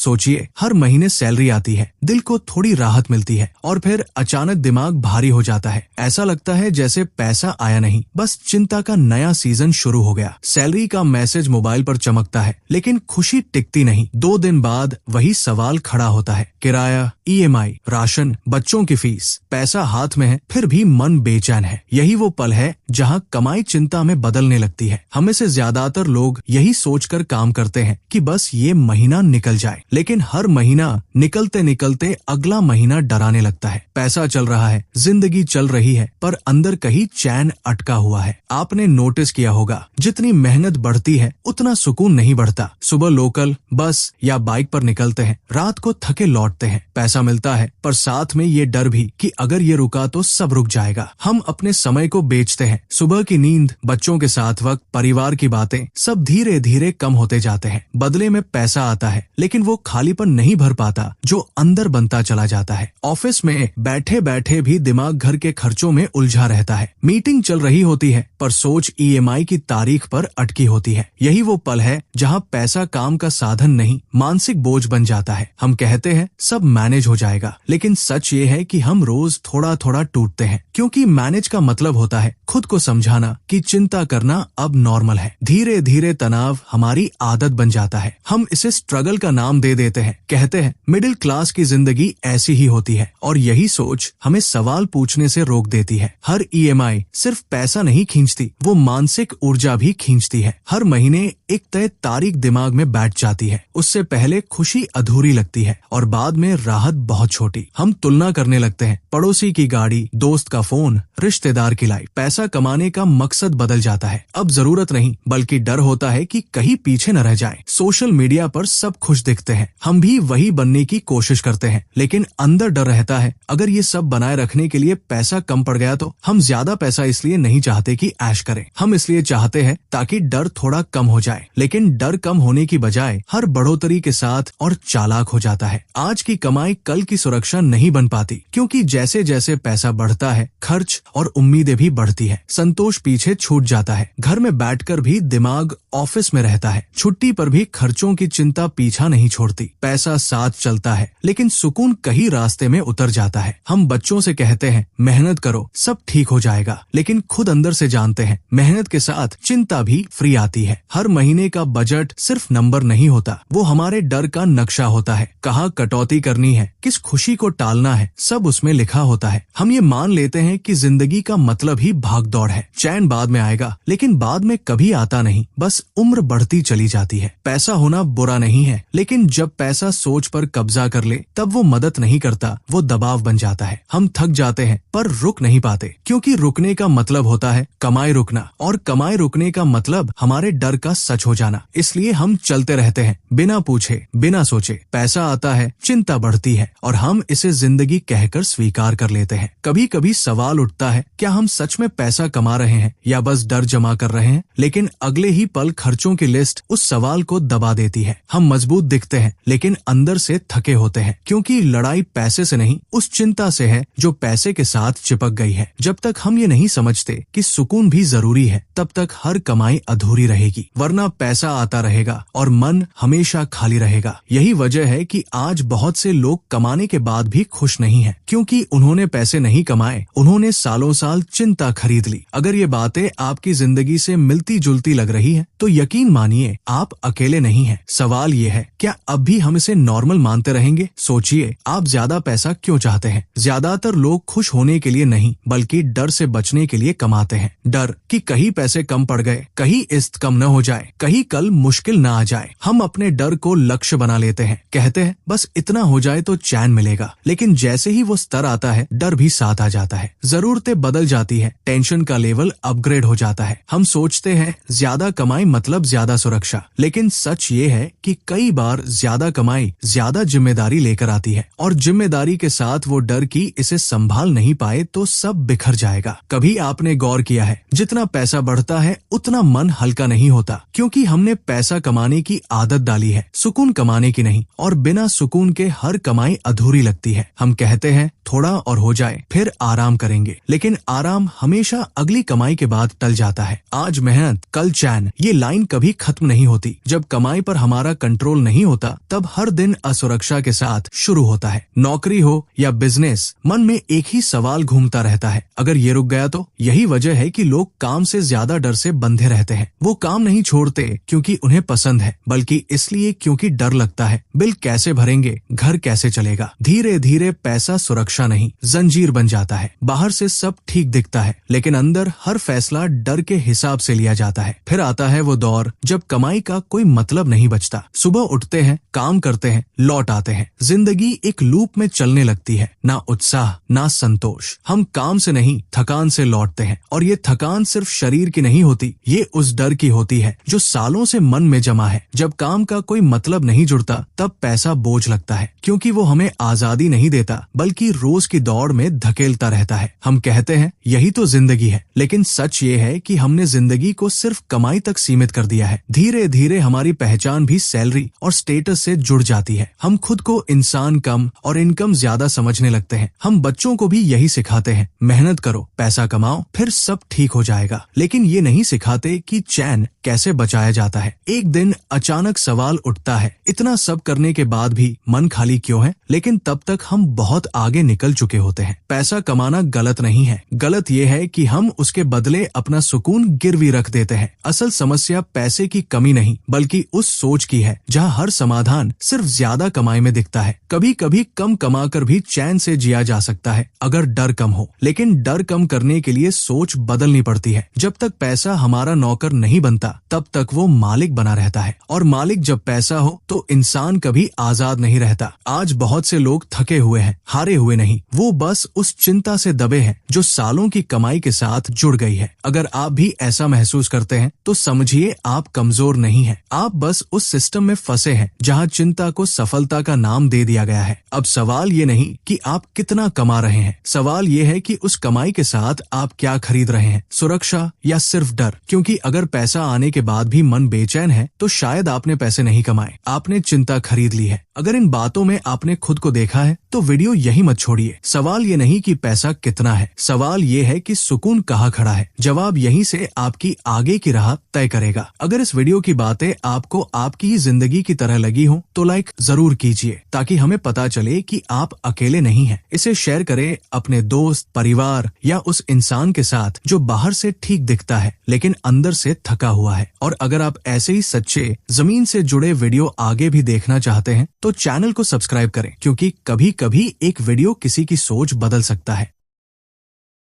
सोचिए, हर महीने सैलरी आती है, दिल को थोड़ी राहत मिलती है और फिर अचानक दिमाग भारी हो जाता है। ऐसा लगता है जैसे पैसा आया नहीं, बस चिंता का नया सीजन शुरू हो गया। सैलरी का मैसेज मोबाइल पर चमकता है, लेकिन खुशी टिकती नहीं। 2 दिन बाद वही सवाल खड़ा होता है, किराया, EMI, राशन, बच्चों की फीस। पैसा हाथ में है, फिर भी मन बेचैन है। यही वो पल है जहाँ कमाई चिंता में बदलने लगती है। हमें से ज्यादातर लोग यही सोचकर काम करते हैं कि बस ये महीना निकल जाए, लेकिन हर महीना निकलते निकलते अगला महीना डराने लगता है। पैसा चल रहा है, जिंदगी चल रही है, पर अंदर कहीं चैन अटका हुआ है। आपने नोटिस किया होगा, जितनी मेहनत बढ़ती है उतना सुकून नहीं बढ़ता। सुबह लोकल, बस या बाइक पर निकलते हैं, रात को थके लौटते हैं। पैसा मिलता है, पर साथ में ये डर भी कि अगर ये रुका तो सब रुक जाएगा। हम अपने समय को बेचते हैं। सुबह की नींद, बच्चों के साथ वक्त, परिवार की बातें, सब धीरे धीरे कम होते जाते हैं। बदले में पैसा आता है, लेकिन वो खालीपन नहीं भर पाता जो अंदर बनता चला जाता है। ऑफिस में बैठे बैठे भी दिमाग घर के खर्चों में उलझा रहता है। मीटिंग चल रही होती है, पर सोच EMI की तारीख पर अटकी होती है। यही वो पल है जहाँ पैसा काम का साधन नहीं, मानसिक बोझ बन जाता है। हम कहते हैं सब मैनेज हो जाएगा, लेकिन सच ये है कि हम रोज थोड़ा थोड़ा टूटते हैं, क्योंकि मैनेज का मतलब होता है खुद को समझाना कि चिंता करना अब नॉर्मल है। धीरे धीरे तनाव हमारी आदत बन जाता है। हम इसे स्ट्रगल का नाम दे देते हैं, कहते हैं मिडिल क्लास की जिंदगी ऐसी ही होती है, और यही सोच हमें सवाल पूछने से रोक देती है। हर EMI सिर्फ पैसा नहीं खींचती, वो मानसिक ऊर्जा भी खींचती है। हर महीने एक तय तारीख दिमाग में बैठ जाती है, उससे पहले खुशी अधूरी लगती है और बाद में राहत बहुत छोटी। हम तुलना करने लगते हैं, पड़ोसी की गाड़ी, दोस्त का फोन, रिश्तेदार की लाइफ। पैसा कमाने का मकसद बदल जाता है। अब जरूरत नहीं, बल्कि डर होता है कि कहीं पीछे न रह जाए। सोशल मीडिया पर सब खुश दिखते हैं, हम भी वही बनने की कोशिश करते हैं, लेकिन अंदर डर रहता है अगर ये सब बनाए रखने के लिए पैसा कम पड़ गया तो। हम ज्यादा पैसा इसलिए नहीं चाहते कि ऐश करें, हम इसलिए चाहते हैं ताकि डर थोड़ा कम हो जाए। लेकिन डर कम होने की बजाय हर बढ़ोतरी के साथ और चालाक हो जाता है। आज की कमाई कल की सुरक्षा नहीं बन पाती, क्योंकि जैसे जैसे पैसा बढ़ता है, खर्च और उम्मीदें भी बढ़ती है। संतोष पीछे छूट जाता है। घर में बैठकर भी दिमाग ऑफिस में रहता है। छुट्टी पर भी खर्चों की चिंता पीछा नहीं छोड़ती। पैसा साथ चलता है, लेकिन सुकून कहीं रास्ते में उतर जाता है। हम बच्चों से कहते हैं मेहनत करो, सब ठीक हो जाएगा, लेकिन खुद अंदर से जानते हैं मेहनत के साथ चिंता भी फ्री आती है। हर महीने का बजट सिर्फ नंबर नहीं होता, वो हमारे डर का नक्शा होता है। कहाँ कटौती करनी है, किस खुशी को टालना है, सब उसमें लिखा होता है। हम ये मान लेते हैं कि जिंदगी का मतलब ही भाग दौड़ है। चैन बाद में आएगा, लेकिन बाद में कभी आता नहीं, बस उम्र बढ़ती चली जाती है। पैसा होना बुरा नहीं है, लेकिन जब पैसा सोच पर कब्जा कर ले तब वो मदद नहीं करता, वो दबाव बन जाता है। हम थक जाते हैं पर रुक नहीं पाते, क्योंकि रुकने का मतलब होता है कमाई रुकना, और कमाई रुकने का मतलब हमारे डर का सच हो जाना। इसलिए हम चलते रहते हैं, बिना पूछे, बिना सोचे। पैसा आता है, चिंता बढ़ती है, और हम इसे जिंदगी कहकर स्वीकार कर लेते हैं। कभी कभी सवाल उठता है, क्या हम सच में पैसा कमा रहे हैं या बस डर जमा कर रहे हैं? लेकिन अगले ही पल खर्चों की लिस्ट उस सवाल को दबा देती है। हम मजबूत दिखते हैं, लेकिन अंदर से थके होते हैं, क्योंकि लड़ाई पैसे से नहीं, उस चिंता से है जो पैसे के साथ चिपक गई है। जब तक हम ये नहीं समझते कि सुकून भी जरूरी है, तब तक हर कमाई अधूरी रहेगी, वरना पैसा आता रहेगा और मन हमेशा खाली रहेगा। यही वजह है कि आज बहुत से लोग कमाने के बाद भी खुश नहीं हैं, क्योंकि उन्होंने पैसे नहीं कमाए, उन्होंने सालों साल चिंता खरीद ली। अगर ये बातें आपकी जिंदगी से मिलती जुलती लग रही है, तो यकीन मानिए आप अकेले नहीं हैं। सवाल ये है, क्या अब भी हम इसे नॉर्मल मानते रहेंगे? सोचिए, आप ज्यादा पैसा क्यों चाहते हैं? ज्यादातर लोग खुश होने के लिए नहीं, बल्कि डर से बचने के लिए कमाते हैं। डर कि कहीं पैसे कम पड़ गए, कहीं किस्त कम न हो जाए, कहीं कल मुश्किल न आ जाए। हम अपने डर को लक्ष्य बना लेते हैं, कहते हैं बस इतना हो जाए तो चैन मिलेगा। लेकिन जैसे ही वो स्तर आता है, डर भी साथ आ जाता है। जरूरतें बदल जाती है, टेंशन का लेवल अपग्रेड हो जाता है। हम सोचते हैं ज्यादा कमाई मतलब ज्यादा सुरक्षा, लेकिन सच ये है कि कई बार ज्यादा कमाई ज्यादा जिम्मेदारी लेकर आती है, और जिम्मेदारी के साथ वो डर कि इसे संभाल नहीं पाए तो सब बिखर जाएगा। कभी आपने गौर किया है, जितना पैसा बढ़ता है उतना मन हल्का नहीं होता, क्योंकि हमने पैसा कमाने की आदत डाली है, सुकून कमाने की नहीं, और बिना सुकून के हर कमाई अधूरी लगती है। हम कहते हैं थोड़ा और हो जाए फिर आराम करेंगे, लेकिन आराम हमेशा अगली कमाई के बाद टल जाता है। आज मेहनत कल चैन, ये लाइन कभी खत्म नहीं होती। जब कमाई पर हमारा कंट्रोल नहीं होता तब हर दिन असुरक्षा के साथ शुरू होता है। नौकरी हो या बिजनेस, मन में एक ही सवाल घूमता रहता है, अगर ये रुक गया तो। यही वजह है कि लोग काम से ज्यादा डर से बंधे रहते हैं। वो काम नहीं छोड़ते क्योंकि उन्हें पसंद है, बल्कि इसलिए क्योंकि डर लगता है, बिल कैसे भरेंगे, घर कैसे चलेगा। धीरे धीरे पैसा सुरक्षा नहीं, जंजीर बन जाता है। बाहर से सब ठीक दिखता है, लेकिन अंदर हर फैसला डर के हिसाब से लिया जाता है। फिर आता है वो दौर जब कमाई का कोई मतलब नहीं बचता। सुबह उठते हैं, काम करते हैं, लौट आते हैं। जिंदगी एक लूप में चलने लगती है, ना उत्साह ना संतोष। हम काम से नहीं, थकान से लौटते हैं, और ये थकान सिर्फ शरीर की नहीं होती, ये उस डर की होती है जो सालों से मन में जमा है। जब काम का कोई मतलब नहीं जुड़ता, तब पैसा बोझ लगता है, क्योंकि वो हमें आजादी नहीं देता, बल्कि रोज की दौड़ में धकेलता रहता है। हम कहते हैं यही तो जिंदगी है, लेकिन सच ये है कि हमने जिंदगी को सिर्फ कमाई तक सीमित कर दिया है। धीरे धीरे हमारी पहचान भी सैलरी और स्टेटस से जुड़ जाती है। हम खुद को इंसान कम और इनकम ज्यादा समझने लगते हैं। हम बच्चों को भी यही सिखाते हैं, मेहनत करो, पैसा कमाओ, फिर सब ठीक हो जाएगा। लेकिन ये नहीं सिखाते कि चैन कैसे बचाया जाता है। एक दिन अचानक सवाल उठता है, इतना सब करने के बाद भी मन खाली क्यों है? लेकिन तब तक हम बहुत आगे निकल चुके होते हैं। पैसा कमाना गलत नहीं है, गलत ये है कि हम उसके बदले अपना सुकून गिरवी रख देते हैं। असल समस्या पैसे की कमी नहीं, बल्कि उस सोच की है जहाँ हर समाधान सिर्फ ज्यादा कमाई में दिखता है। कभी कभी कम कमाकर भी चैन से जिया जा सकता है, अगर डर कम हो। लेकिन डर कम करने के लिए सोच बदलनी पड़ती है। जब तक पैसा हमारा नौकर नहीं बनता, तब तक वो मालिक बना रहता है, और मालिक जब पैसा हो तो इंसान कभी आजाद नहीं रहता। आज बहुत से लोग थके हुए हैं, हारे हुए नहीं, वो बस उस चिंता से दबे हैं जो सालों की कमाई के साथ जुड़ गई है। अगर आप भी ऐसा महसूस करते हैं तो समझिए आप कमजोर नहीं हैं, आप बस उस सिस्टम में फंसे हैं जहां चिंता को सफलता का नाम दे दिया गया है। अब सवाल ये नहीं कि आप कितना कमा रहे हैं, सवाल ये है कि उस कमाई के साथ आप क्या खरीद रहे हैं, सुरक्षा या सिर्फ डर? क्योंकि अगर पैसा आने के बाद भी मन बेचैन है, तो शायद आपने पैसे नहीं कमाए, आपने चिंता खरीद ली है। अगर इन बातों में आपने खुद को देखा है तो वीडियो यही मत छोड़िए। सवाल ये नहीं कि पैसा कितना है, सवाल ये है कि सुकून कहाँ खड़ा है। जवाब यहीं से आपकी आगे की राह तय करेगा। अगर इस वीडियो की बातें आपको आपकी ही जिंदगी की तरह लगी हो तो लाइक जरूर कीजिए, ताकि हमें पता चले कि आप अकेले नहीं हैं। इसे शेयर करें अपने दोस्त, परिवार या उस इंसान के साथ जो बाहर से ठीक दिखता है लेकिन अंदर से थका हुआ है। और अगर आप ऐसे ही सच्चे जमीन से जुड़े वीडियो आगे भी देखना चाहते हैं तो चैनल को सब्सक्राइब करें, क्योंकि कभी कभी एक वीडियो किसी की सोच बदल सकता है।